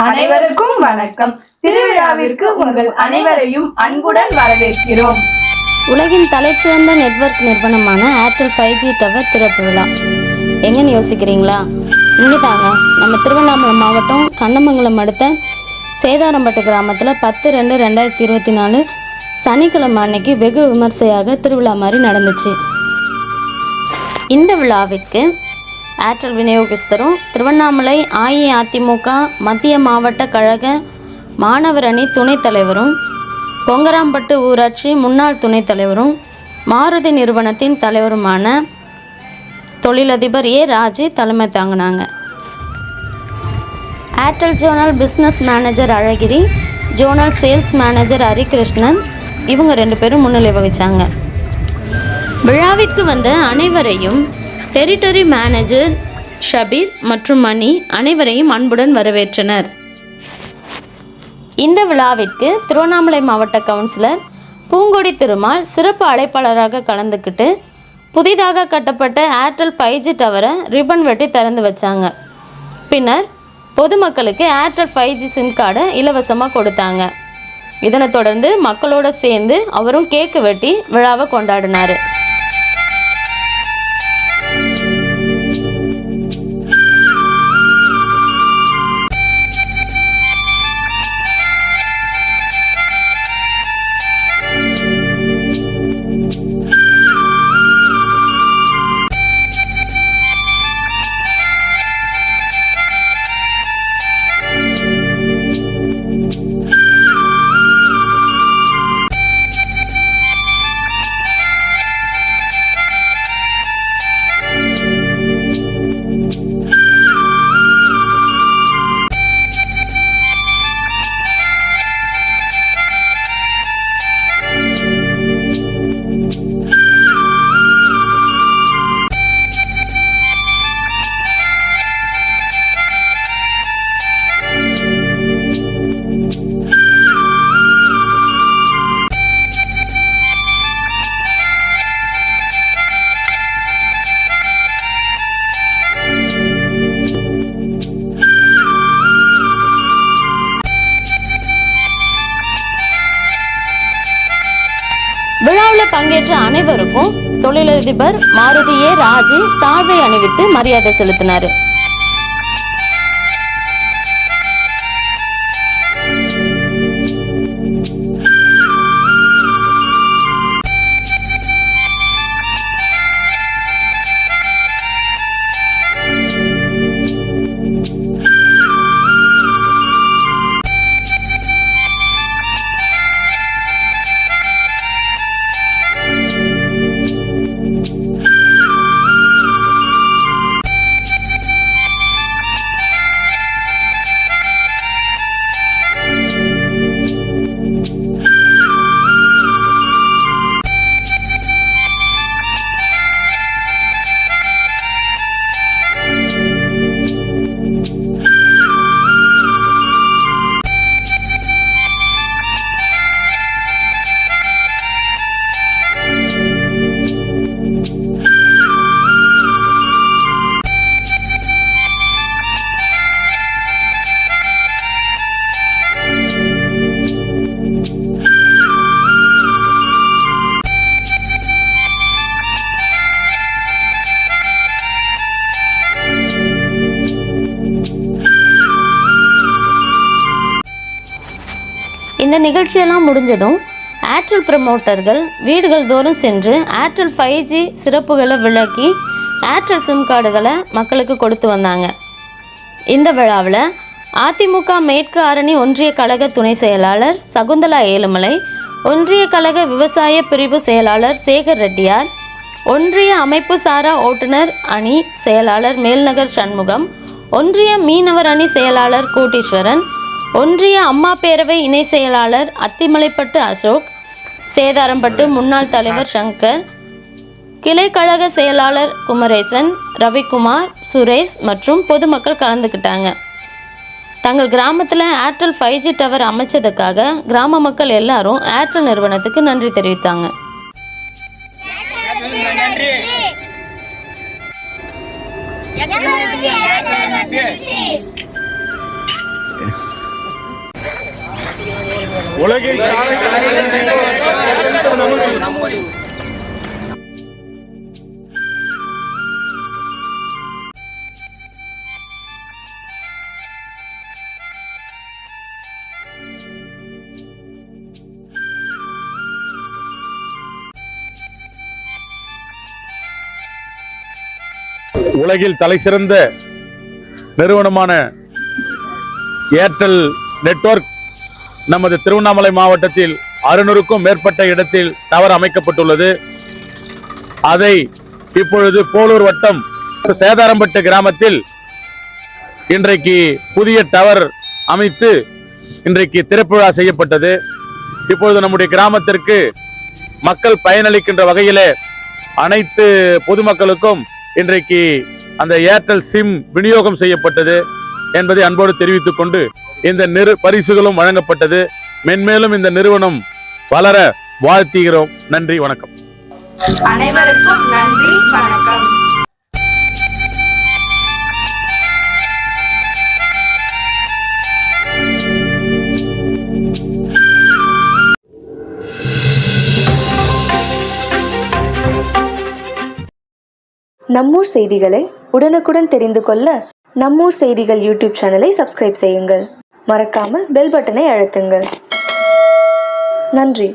அனைவருக்கும் வணக்கம். திருவிழாவிற்கு உங்கள் அனைவரையும் அன்புடன் வரவேற்கிறோம். உலகின் தலைச்சிறந்த நெட்வொர்க் நிறுவனமான ஏர்டெல் 5G டவர் திறப்பு விழா எங்கன்னு யோசிக்கிறீங்களா? இங்கே தாங்க, நம்ம திருவண்ணாமலை மாவட்டம் கண்ணமங்கலம் அடுத்த சேதாரம்பட்டு கிராமத்தில் 10/2/2024 சனிக்கிழமை அன்னைக்கு வெகு விமர்சையாக திருவிழா மாதிரி நடந்துச்சு. இந்த விழாவிற்கு ஏர்டெல் விநியோகஸ்தரும் திருவண்ணாமலை அஇஅதிமுக மத்திய மாவட்ட கழக மாணவர் அணி துணைத் தலைவரும் கொங்கராம்பட்டு ஊராட்சி முன்னாள் துணைத் தலைவரும் மாருதி நிறுவனத்தின் தலைவருமான தொழிலதிபர் ஏ ராஜி தலைமை தாங்கினாங்க. ஏர்டெல் ஜோனல் பிஸ்னஸ் மேனேஜர் அழகிரி, ஜோனல் சேல்ஸ் மேனேஜர் ஹரிகிருஷ்ணன் இவங்க 2 பேரும் முன்னிலை வகித்தாங்க. விழாவிற்கு வந்த அனைவரையும் டெரிட்டரி மேனேஜர் ஷபீர் மற்றும் மணி அனைவரையும் அன்புடன் வரவேற்றனர். இந்த விழாவிற்கு திருவண்ணாமலை மாவட்ட கவுன்சிலர் பூங்கொடி திருமால் சிறப்பு அழைப்பாளராக கலந்துக்கிட்டு புதிதாக கட்டப்பட்ட ஏர்டெல் 5G டவரை ரிப்பன் வெட்டி திறந்து வச்சாங்க. பின்னர் பொதுமக்களுக்கு ஏர்டெல் 5G சிம் கார்டை இலவசமாக கொடுத்தாங்க. இதனை தொடர்ந்து மக்களோடு சேர்ந்து அவரும் கேக்கு வெட்டி விழாவை கொண்டாடினார். விழாவில் பங்கேற்ற அனைவருக்கும் தொழிலதிபர் மாருதி ஏ ராஜி சால்வை அணிவித்து மரியாதை செலுத்தினார். இந்த நிகழ்ச்சியெல்லாம் முடிஞ்சதும் ஏர்டெல் ப்ரமோட்டர்கள் வீடுகள் தோறும் சென்று ஏர்டெல் 5G சிறப்புகளை விளக்கி ஏர்டெல் சிம் கார்டுகளை மக்களுக்கு கொடுத்து வந்தாங்க. இந்த விழாவில் அதிமுக மேற்கு ஆரணி ஒன்றிய கழக துணை செயலாளர் சகுந்தலா ஏழுமலை, ஒன்றிய கழக விவசாய பிரிவு செயலாளர் சேகர் ரெட்டியார், ஒன்றிய அமைப்பு சாரா ஓட்டுநர் அணி செயலாளர் மேல்நகர் சண்முகம், ஒன்றிய மீனவர் அணி செயலாளர் கோட்டீஸ்வரன், ஒன்றிய அம்மா பேரவை இணை செயலாளர் அத்திமலைப்பட்டு அசோக், சேதாரம்பட்டு முன்னாள் தலைவர் சங்கர், கிளை கழக செயலாளர் குமரேசன், ரவிக்குமார், சுரேஷ் மற்றும் பொதுமக்கள் கலந்துக்கிட்டாங்க. தங்கள் கிராமத்தில் ஏர்டெல் 5G டவர் அமைச்சதுக்காக கிராம மக்கள் எல்லாரும் ஏர்டெல் நிறுவனத்துக்கு நன்றி தெரிவித்தாங்க. உலகில் உலகில் தலைசிறந்த நிறுவனமான ஏர்டெல் நெட்வொர்க் நமது திருவண்ணாமலை மாவட்டத்தில் 600க்கும் மேற்பட்ட இடத்தில் டவர் அமைக்கப்பட்டுள்ளது. அதை இப்பொழுது போலூர் வட்டம் சேதாரம்பட்டு கிராமத்தில் இன்றைக்கு புதிய டவர் அமைத்து இன்றைக்கு திறப்பு விழா செய்யப்பட்டது. இப்பொழுது நம்முடைய கிராமத்திற்கு மக்கள் பயனளிக்கின்ற வகையிலே அனைத்து பொதுமக்களுக்கும் இன்றைக்கு அந்த ஏர்டெல் சிம் விநியோகம் செய்யப்பட்டது என்பதை அன்போடு தெரிவித்துக் கொண்டு இந்த பரிசுகளும் வழங்கப்பட்டது. மென்மேலும் இந்த நிறுவனம் வளர வாழ்த்துகிறோம். நன்றி, வணக்கம். அனைவருக்கும் நன்றி, வணக்கம். நம்மூர் செய்திகளை உடனுக்குடன் தெரிந்து கொள்ள நம்மூர் செய்திகள் யூடியூப் சேனலை சப்ஸ்கிரைப் செய்யுங்கள். மறக்காம பெல் பட்டனை அழுத்துங்கள். நன்றி.